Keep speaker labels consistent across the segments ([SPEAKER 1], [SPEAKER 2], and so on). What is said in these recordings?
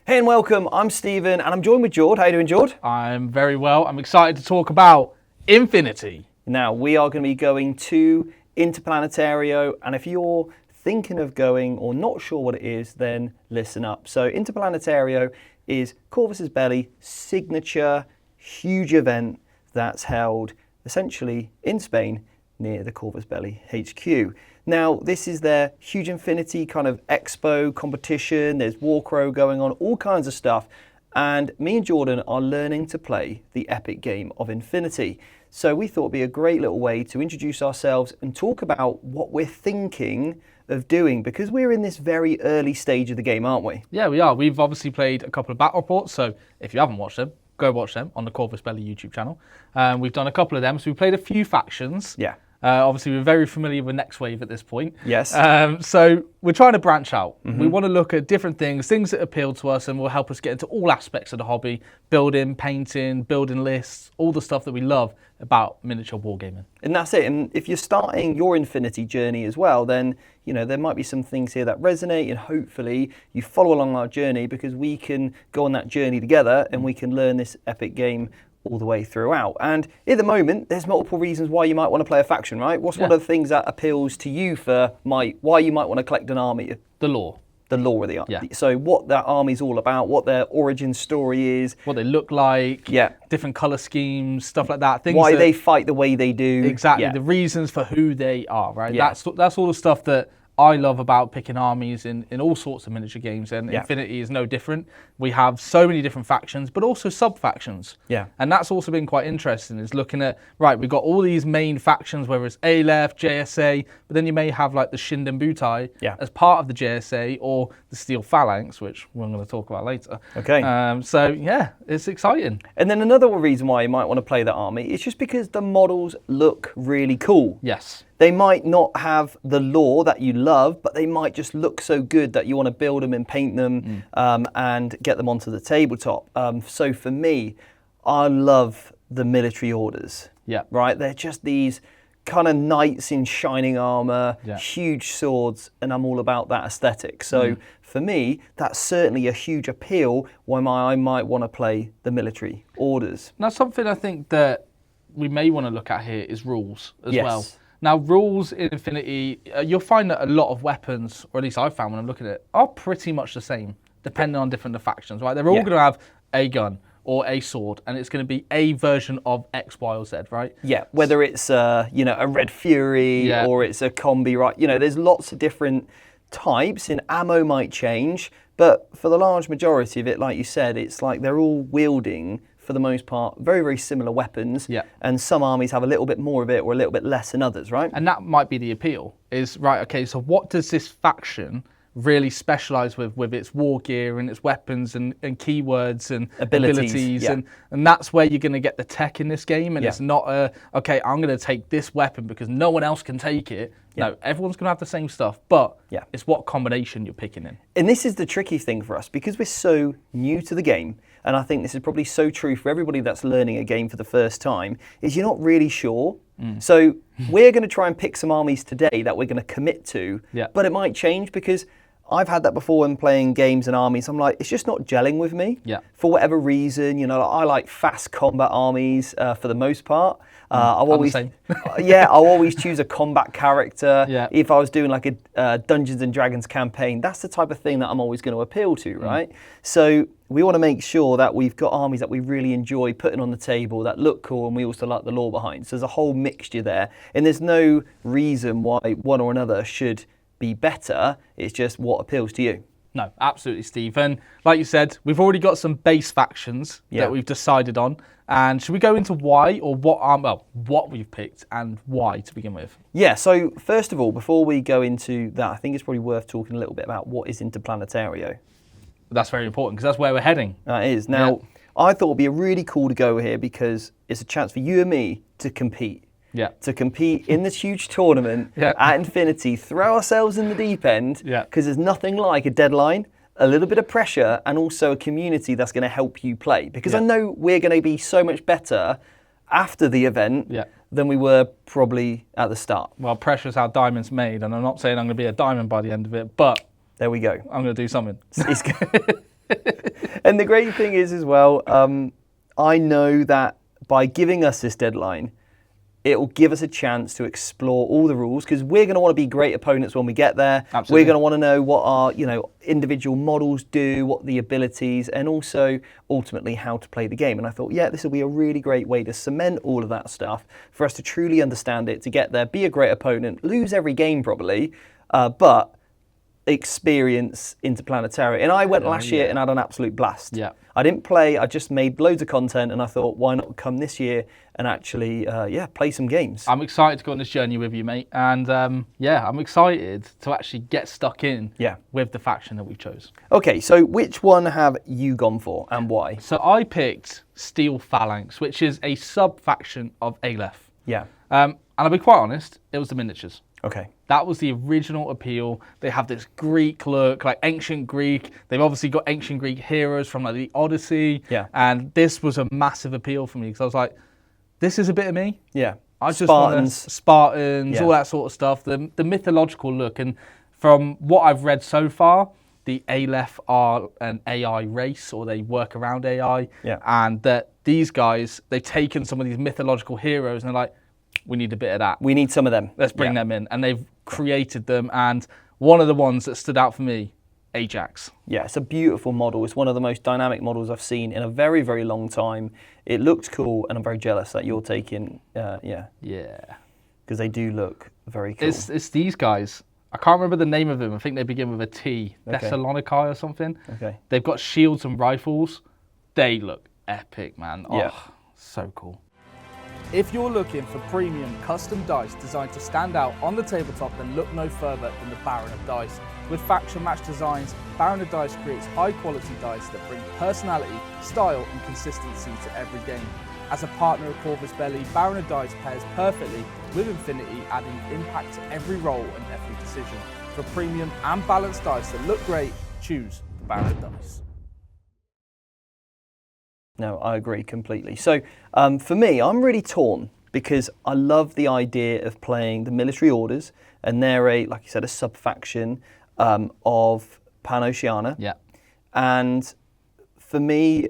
[SPEAKER 1] Hey and welcome, I'm Stephen and I'm joined with Jord. How you doing, Jord?
[SPEAKER 2] I'm very well. I'm excited to talk about Infinity.
[SPEAKER 1] Now, we are going to be going to Interplanetario, and if you're thinking of going or not sure what it is, then listen up. So Interplanetario is Corvus Belli signature huge event that's held essentially in Spain near the Corvus Belli HQ. Now, this is their huge Infinity kind of expo competition. There's Warcrow going on, all kinds of stuff. And me and Jordan are learning to play the epic game of Infinity. So we thought it'd be a great little way to introduce ourselves and talk about what we're thinking of doing, because we're in this very early stage of the game, aren't we?
[SPEAKER 2] Yeah, we are. We've obviously played a couple of battle reports, so if you haven't watched them, go watch them on the Corvus Belli YouTube channel. We've done a couple of them, so we played a few factions.
[SPEAKER 1] Yeah.
[SPEAKER 2] Obviously, we're very familiar with Next Wave at this point.
[SPEAKER 1] Yes.
[SPEAKER 2] So we're trying to branch out. We want to look at different things that appeal to us and will help us get into all aspects of the hobby, building, painting, building lists, all the stuff that we love about miniature wargaming.
[SPEAKER 1] And that's it. And if you're starting your Infinity journey as well, then, you know, there might be some things here that resonate, and hopefully you follow along our journey, because we can go on that journey together and we can learn this epic game all the way throughout. And at the moment, there's multiple reasons why you might want to play a faction, right? What's one of the things that appeals to you for why you might want to collect an army?
[SPEAKER 2] The lore.
[SPEAKER 1] The lore of the army.
[SPEAKER 2] Yeah.
[SPEAKER 1] So what that army's all about, what their origin story is.
[SPEAKER 2] What they look like.
[SPEAKER 1] Yeah.
[SPEAKER 2] Different colour schemes, stuff like that. Things
[SPEAKER 1] why
[SPEAKER 2] that,
[SPEAKER 1] they fight the way they do.
[SPEAKER 2] Exactly.
[SPEAKER 1] Yeah.
[SPEAKER 2] The reasons for who they are, right?
[SPEAKER 1] Yeah.
[SPEAKER 2] That's all the stuff that I love about picking armies in all sorts of miniature games, and
[SPEAKER 1] Yeah.
[SPEAKER 2] Infinity is no different. We have so many different factions, but also sub-factions.
[SPEAKER 1] Yeah.
[SPEAKER 2] And that's also been quite interesting, is looking at, right, we've got all these main factions, whether it's Aleph, JSA, but then you may have like the Shinden Butai as part of the JSA, or the Steel Phalanx, which we're going to talk about later.
[SPEAKER 1] Okay.
[SPEAKER 2] So yeah, it's exciting.
[SPEAKER 1] And then another reason why you might want to play that army is just because the models look really cool.
[SPEAKER 2] Yes.
[SPEAKER 1] They might not have the lore that you love, but they might just look so good that you want to build them and paint them and get them onto the tabletop. So for me, I love the military orders.
[SPEAKER 2] Yeah.
[SPEAKER 1] Right? They're just these kind of knights in shining armor, huge swords, and I'm all about that aesthetic. So for me, that's certainly a huge appeal why I might want to play the military orders.
[SPEAKER 2] Now, something I think that we may want to look at here is rules as
[SPEAKER 1] Yes.
[SPEAKER 2] well. Now, rules in Infinity, you'll find that a lot of weapons, or at least I've found when I'm looking at it, are pretty much the same, depending on different factions, right? They're all going to have a gun or a sword, and it's going to be a version of X, Y, or Z, right?
[SPEAKER 1] Yeah, whether it's a Red Fury or it's a combi, right? You know, there's lots of different types, and ammo might change, but for the large majority of it, like you said, it's like they're all wielding, for the most part, very, very similar weapons. Yeah. And some armies have a little bit more of it or a little bit less than others, right?
[SPEAKER 2] And that might be the appeal, is, right, okay, so what does this faction really specialise with its war gear and its weapons and keywords and abilities and that's where you're going to get the tech in this game, and it's not okay, I'm going to take this weapon because no one else can take it. No, everyone's going to have the same stuff, but it's what combination you're picking in.
[SPEAKER 1] And this is the tricky thing for us, because we're so new to the game, and I think this is probably so true for everybody that's learning a game for the first time, is you're not really sure. So we're going to try and pick some armies today that we're going to commit to, but it might change, because I've had that before when playing games and armies. I'm like, it's just not gelling with me. For whatever reason, you know, I like fast combat armies for the most part. I'll always choose a combat character. If I was doing like a Dungeons and Dragons campaign, that's the type of thing that I'm always going to appeal to, right? So we want to make sure that we've got armies that we really enjoy putting on the table, that look cool, and we also like the lore behind. So there's a whole mixture there, and there's no reason why one or another should be better. It's just what appeals to you.
[SPEAKER 2] No, absolutely, Steve. And like you said, we've already got some base factions that we've decided on. And should we go into why, or what we've picked and why to begin with?
[SPEAKER 1] Yeah, so first of all, before we go into that, I think it's probably worth talking a little bit about what is Interplanetario.
[SPEAKER 2] That's very important, because that's where we're heading.
[SPEAKER 1] That is. Now, I thought it would be really cool to go here, because it's a chance for you and me to compete. To compete in this huge tournament at Infinity, throw ourselves in the deep end, because there's nothing like a deadline, a little bit of pressure, and also a community that's going to help you play. Because I know we're going to be so much better after the event than we were probably at the start.
[SPEAKER 2] Well, pressure's how diamond's made, and I'm not saying I'm going to be a diamond by the end of it, but
[SPEAKER 1] there we go.
[SPEAKER 2] I'm going to do something.
[SPEAKER 1] And the great thing is as well, I know that by giving us this deadline, it will give us a chance to explore all the rules, because we're going to want to be great opponents when we get there.
[SPEAKER 2] Absolutely.
[SPEAKER 1] We're going to want to know what our individual models do, what the abilities, and also ultimately how to play the game. And I thought, yeah, this will be a really great way to cement all of that stuff for us to truly understand it, to get there, be a great opponent, lose every game probably, but experience Interplanetario. And I went last year and had an absolute blast.
[SPEAKER 2] Yeah.
[SPEAKER 1] I didn't play, I just made loads of content, and I thought, why not come this year and actually, play some games.
[SPEAKER 2] I'm excited to go on this journey with you, mate. And I'm excited to actually get stuck in with the faction that we've chose.
[SPEAKER 1] Okay, so which one have you gone for and why?
[SPEAKER 2] So I picked Steel Phalanx, which is a sub-faction of Aleph.
[SPEAKER 1] Yeah.
[SPEAKER 2] And I'll be quite honest, it was the miniatures.
[SPEAKER 1] Okay.
[SPEAKER 2] That was the original appeal. They have this Greek look, like ancient Greek. They've obviously got ancient Greek heroes from like the Odyssey.
[SPEAKER 1] Yeah.
[SPEAKER 2] And this was a massive appeal for me, because I was like, this is a bit of me.
[SPEAKER 1] Yeah.
[SPEAKER 2] I just want Spartans, all that sort of stuff. The mythological look. And from what I've read so far, the Aleph are an AI race, or they work around AI.
[SPEAKER 1] Yeah.
[SPEAKER 2] And that these guys, they've taken some of these mythological heroes and they're like, we need a bit of that.
[SPEAKER 1] We need some of them.
[SPEAKER 2] Let's bring them in. And they've created them. And one of the ones that stood out for me, Ajax.
[SPEAKER 1] Yeah, it's a beautiful model. It's one of the most dynamic models I've seen in a very, very long time. It looked cool, and I'm very jealous that you're taking,
[SPEAKER 2] Yeah.
[SPEAKER 1] because they do look very cool.
[SPEAKER 2] It's these guys. I can't remember the name of them. I think they begin with a T.
[SPEAKER 1] Okay.
[SPEAKER 2] Thessaloniki or something.
[SPEAKER 1] Okay.
[SPEAKER 2] They've got shields and rifles. They look epic, man. Oh, so cool. If you're looking for premium custom dice designed to stand out on the tabletop, then look no further than the Baron of Dice. With faction match designs, Baron of Dice creates high quality dice that bring personality, style and consistency to every game. As a partner of Corvus Belli, Baron of Dice pairs perfectly with Infinity, adding impact to every roll and every decision. For premium and balanced dice that look great, choose the Baron of Dice.
[SPEAKER 1] No, I agree completely. So for me, I'm really torn, because I love the idea of playing the military orders, and they're like you said, a sub-faction of Pan-Oceania.
[SPEAKER 2] Yeah.
[SPEAKER 1] And for me,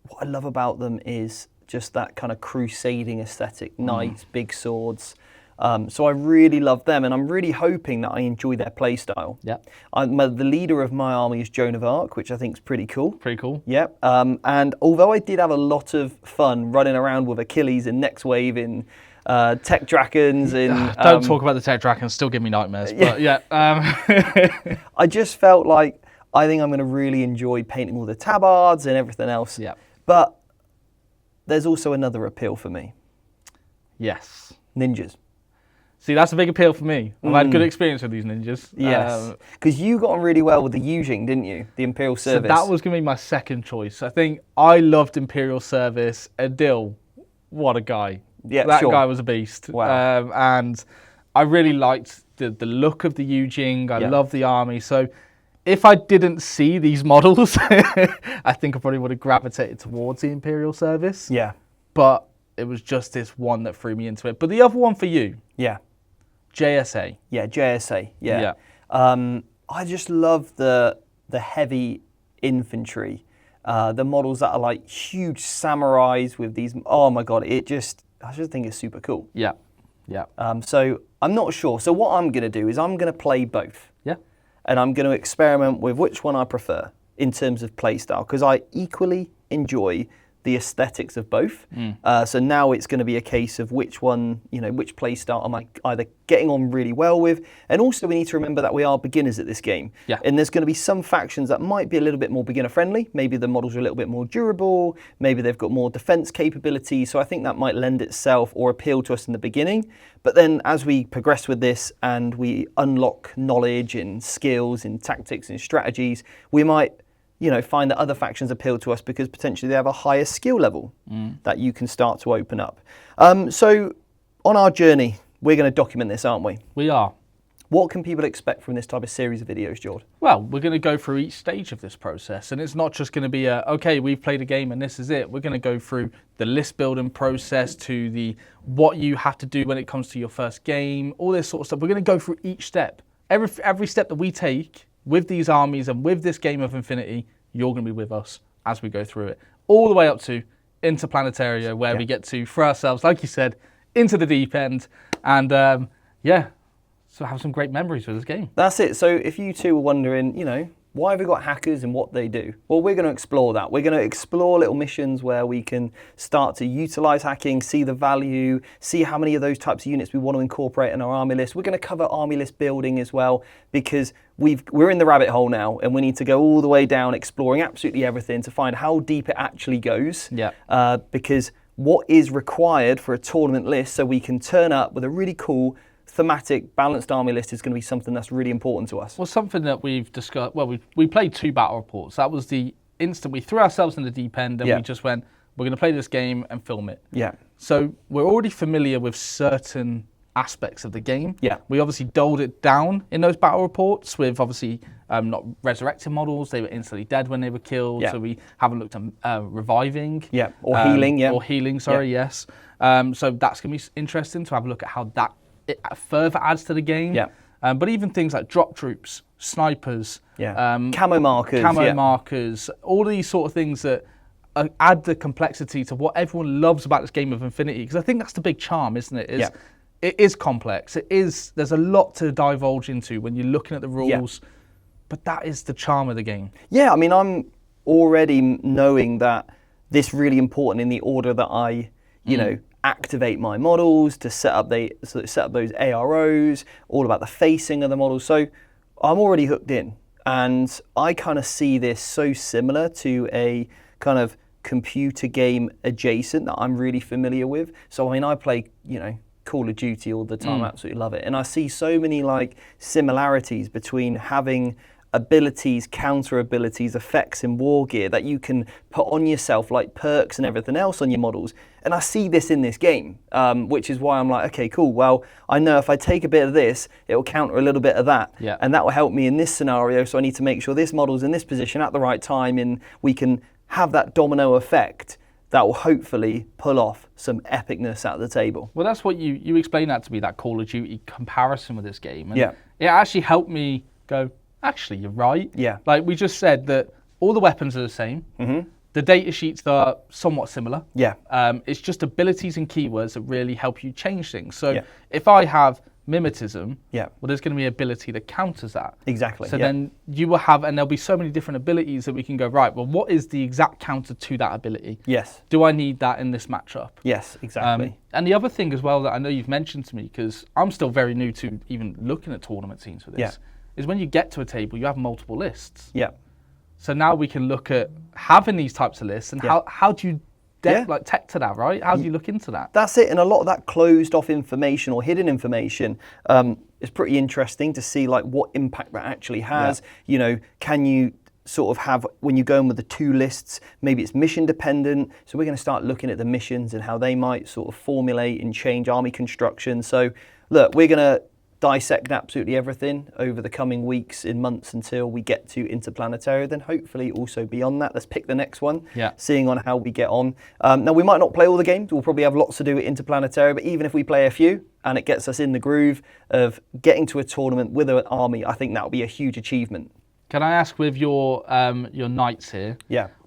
[SPEAKER 1] what I love about them is just that kind of crusading aesthetic, knights, big swords. So I really love them, and I'm really hoping that I enjoy their play style.
[SPEAKER 2] Yeah.
[SPEAKER 1] The leader of my army is Joan of Arc, which I think is pretty cool.
[SPEAKER 2] Pretty cool.
[SPEAKER 1] Yep. And although I did have a lot of fun running around with Achilles in Next Wave, in Tech Dragons,
[SPEAKER 2] don't talk about the Tech Dragons, still give me nightmares. But
[SPEAKER 1] I just felt like I think I'm going to really enjoy painting all the tabards and everything else.
[SPEAKER 2] Yeah.
[SPEAKER 1] But there's also another appeal for me.
[SPEAKER 2] Yes.
[SPEAKER 1] Ninjas.
[SPEAKER 2] See, that's a big appeal for me. I've had good experience with these ninjas.
[SPEAKER 1] Yes. Because you got on really well with the Yujing, didn't you? The Imperial Service.
[SPEAKER 2] So that was going to be my second choice. I think I loved Imperial Service. Adil, what a guy.
[SPEAKER 1] Yeah,
[SPEAKER 2] that guy was a beast.
[SPEAKER 1] Wow.
[SPEAKER 2] And I really liked the look of the Yujing. I love the army. So if I didn't see these models, I think I probably would have gravitated towards the Imperial Service.
[SPEAKER 1] Yeah.
[SPEAKER 2] But it was just this one that threw me into it. But the other one for you.
[SPEAKER 1] Yeah.
[SPEAKER 2] JSA.
[SPEAKER 1] Yeah, JSA. Yeah. I just love the heavy infantry, the models that are like huge samurais with these. Oh my god! I just think it's super cool.
[SPEAKER 2] Yeah.
[SPEAKER 1] So I'm not sure. So what I'm going to do is I'm going to play both.
[SPEAKER 2] Yeah.
[SPEAKER 1] And I'm going to experiment with which one I prefer in terms of play style, because I equally enjoy the aesthetics of both. So now it's going to be a case of which one, which play style am I either getting on really well with, and also we need to remember that we are beginners at this game.
[SPEAKER 2] Yeah.
[SPEAKER 1] And there's going to be some factions that might be a little bit more beginner friendly. Maybe the models are a little bit more durable. Maybe they've got more defense capability. So I think that might lend itself or appeal to us in the beginning. But then as we progress with this and we unlock knowledge and skills and tactics and strategies, we might find that other factions appeal to us because potentially they have a higher skill level that you can start to open up. So on our journey, we're going to document this, aren't we?
[SPEAKER 2] We are.
[SPEAKER 1] What can people expect from this type of series of videos, George?
[SPEAKER 2] Well, we're going to go through each stage of this process, and it's not just going to be okay, we've played a game and this is it. We're going to go through the list building process to the what you have to do when it comes to your first game, all this sort of stuff. We're going to go through each step. Every step that we take with these armies and with this game of Infinity, you're going to be with us as we go through it, all the way up to Interplanetario, where we get to throw ourselves, like you said, into the deep end, and so have some great memories with this game.
[SPEAKER 1] That's it. So if you two were wondering, why have we got hackers and what they do? Well, we're going to explore that. We're going to explore little missions where we can start to utilize hacking, see the value, see how many of those types of units we want to incorporate in our army list. We're going to cover army list building as well, because we're in the rabbit hole now, and we need to go all the way down, exploring absolutely everything to find how deep it actually goes.
[SPEAKER 2] Yeah.
[SPEAKER 1] Because what is required for a tournament list so we can turn up with a really cool thematic, balanced army list is going to be something that's really important to us.
[SPEAKER 2] Well, something that we've discussed, we played 2 battle reports. That was the instant we threw ourselves in the deep end and we just went, we're going to play this game and film it.
[SPEAKER 1] Yeah.
[SPEAKER 2] So we're already familiar with certain aspects of the game.
[SPEAKER 1] Yeah.
[SPEAKER 2] We obviously doled it down in those battle reports with obviously not resurrected models. They were instantly dead when they were killed.
[SPEAKER 1] Yeah.
[SPEAKER 2] So we haven't looked at reviving.
[SPEAKER 1] Yeah. Or healing. Yeah.
[SPEAKER 2] Or healing, sorry, yes. So that's going to be interesting to have a look at how that it further adds to the game.
[SPEAKER 1] Yeah.
[SPEAKER 2] But even things like drop troops, snipers,
[SPEAKER 1] camo markers,
[SPEAKER 2] all these sort of things that add the complexity to what everyone loves about this game of Infinity. Because I think that's the big charm, isn't it? It is complex. There's a lot to divulge into when you're looking at the rules. Yeah. But that is the charm of the game.
[SPEAKER 1] Yeah, I mean, I'm already knowing that this is really important in the order that I, activate my models to set up those AROs, all about the facing of the models. So I'm already hooked in, and I kind of see this so similar to a kind of computer game adjacent that I'm really familiar with. So I mean, I play, Call of Duty all the time. I absolutely love it, and I see so many similarities between having abilities, counter abilities, effects in war gear that you can put on yourself, like perks and everything else on your models. And I see this in this game, which is why I'm like, okay, cool. Well, I know if I take a bit of this, it will counter a little bit of that.
[SPEAKER 2] Yeah.
[SPEAKER 1] And that will help me in this scenario. So I need to make sure this model's in this position at the right time, and we can have that domino effect that will hopefully pull off some epicness at the table.
[SPEAKER 2] Well, that's what you explained that to me, that Call of Duty comparison with this game. And
[SPEAKER 1] yeah.
[SPEAKER 2] It actually helped me go, actually, you're right.
[SPEAKER 1] Yeah.
[SPEAKER 2] Like we just said that all the weapons are the same.
[SPEAKER 1] Mm-hmm.
[SPEAKER 2] The data sheets are somewhat similar.
[SPEAKER 1] Yeah.
[SPEAKER 2] It's just abilities and keywords that really help you change things. So if I have mimetism, well, there's going to be ability that counters that.
[SPEAKER 1] Exactly.
[SPEAKER 2] So then you will have, and there'll be so many different abilities that we can go, right, well, what is the exact counter to that ability?
[SPEAKER 1] Yes.
[SPEAKER 2] Do I need that in this matchup?
[SPEAKER 1] Yes, exactly.
[SPEAKER 2] And the other thing as well that I know you've mentioned to me, because I'm still very new to even looking at tournament scenes for this, is when you get to a table, you have multiple lists.
[SPEAKER 1] Yeah.
[SPEAKER 2] So now we can look at having these types of lists and how do you tech to that, right? How do you look into that?
[SPEAKER 1] That's it, and a lot of that closed off information or hidden information is pretty interesting to see what impact that actually has. Yeah. Can you sort of have, when you go in with the 2 lists, maybe it's mission dependent. So we're going to start looking at the missions and how they might sort of formulate and change army construction. So look, we're going to dissect absolutely everything over the coming weeks and months until we get to Interplanetario, then hopefully also beyond that. Let's pick the next one, seeing on how we get on. Now, we might not play all the games. We'll probably have lots to do at Interplanetario, but even if we play a few and it gets us in the groove of getting to a tournament with an army, I think that will be a huge achievement.
[SPEAKER 2] Can I ask, with your knights here,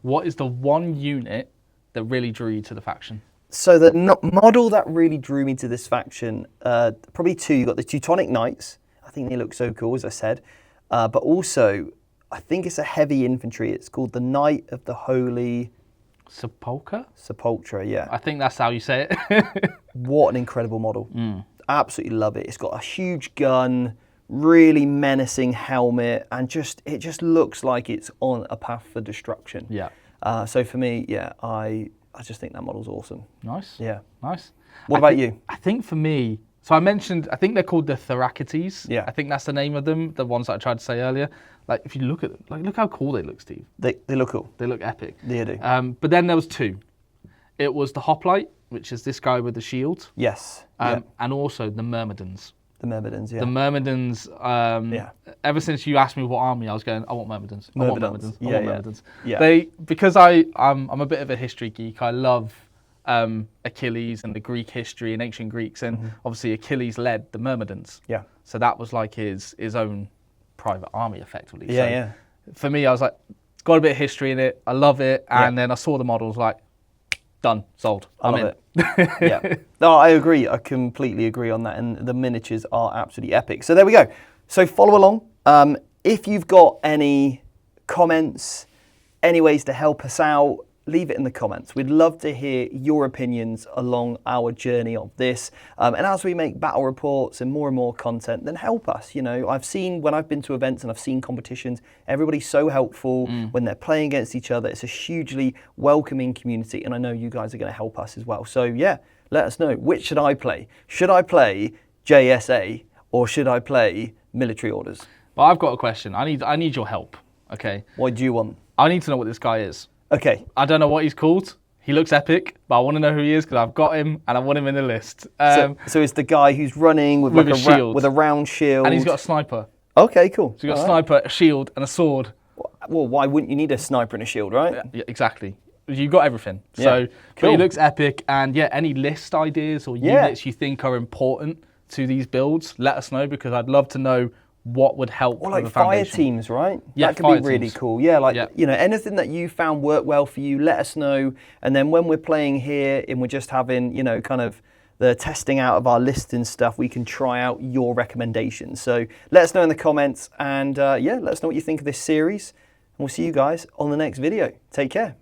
[SPEAKER 2] what is the one unit that really drew you to the faction?
[SPEAKER 1] So the model that really drew me to this faction, probably 2. You've got the Teutonic Knights. I think they look so cool, as I said. But also, I think it's a heavy infantry. It's called the Knight of the Holy... Sepulchre, yeah.
[SPEAKER 2] I think that's how you say it.
[SPEAKER 1] What an incredible model. Absolutely love it. It's got a huge gun, really menacing helmet, and it just looks like it's on a path for destruction.
[SPEAKER 2] Yeah.
[SPEAKER 1] So for me, I just think that model's awesome.
[SPEAKER 2] Nice.
[SPEAKER 1] Yeah.
[SPEAKER 2] Nice.
[SPEAKER 1] What about you?
[SPEAKER 2] I think for me, so I mentioned, I think they're called the Therakites.
[SPEAKER 1] Yeah.
[SPEAKER 2] I think that's the name of them, the ones that I tried to say earlier. If you look at them, look how cool they look, Steve.
[SPEAKER 1] They look cool.
[SPEAKER 2] They look epic.
[SPEAKER 1] They do.
[SPEAKER 2] But then there was 2. It was the Hoplite, which is this guy with the shield.
[SPEAKER 1] Yes.
[SPEAKER 2] And also the Myrmidons.
[SPEAKER 1] The Myrmidons, yeah.
[SPEAKER 2] The Myrmidons, ever since you asked me what army, I was going, I want Myrmidons. I want Myrmidons. I want Myrmidons.
[SPEAKER 1] Yeah.
[SPEAKER 2] Because I'm a bit of a history geek, I love Achilles and the Greek history and ancient Greeks, and obviously Achilles led the Myrmidons.
[SPEAKER 1] Yeah.
[SPEAKER 2] So that was like his own private army, effectively.
[SPEAKER 1] Yeah,
[SPEAKER 2] so for me, I was like, got a bit of history in it. I love it. And then I saw the models, like, done, sold.
[SPEAKER 1] I love it. Yeah. No, I agree. I completely agree on that. And the miniatures are absolutely epic. So there we go. So follow along. If you've got any comments, any ways to help us out, leave it in the comments. We'd love to hear your opinions along our journey of this. And as we make battle reports and more content, then help us. You know, I've seen when I've been to events and I've seen competitions, everybody's so helpful when they're playing against each other. It's a hugely welcoming community, and I know you guys are going to help us as well. So yeah, let us know. Which should I play? Should I play JSA or should I play military orders?
[SPEAKER 2] Well, I've got a question. I need your help. Okay.
[SPEAKER 1] What do you want?
[SPEAKER 2] I need to know what this guy is.
[SPEAKER 1] Okay.
[SPEAKER 2] I don't know what he's called. He looks epic, but I want to know who he is because I've got him and I want him in the list.
[SPEAKER 1] So it's the guy who's running with like a shield. With a round shield.
[SPEAKER 2] And he's got a sniper.
[SPEAKER 1] Okay, cool.
[SPEAKER 2] So he's got a sniper, a shield, and a sword.
[SPEAKER 1] Well, why wouldn't you need a sniper and a shield, right?
[SPEAKER 2] Yeah, exactly. You've got everything. Yeah, so cool. But he looks epic. And yeah, any list ideas or units you think are important to these builds, let us know because I'd love to know what would help.
[SPEAKER 1] Or like fire teams, right?
[SPEAKER 2] Yeah,
[SPEAKER 1] that could be really cool. Yeah, like you know, anything that you found work well for you, let us know. And then when we're playing here and we're just having, you know, kind of the testing out of our list and stuff, we can try out your recommendations. So let us know in the comments, and yeah, let us know what you think of this series. And we'll see you guys on the next video. Take care.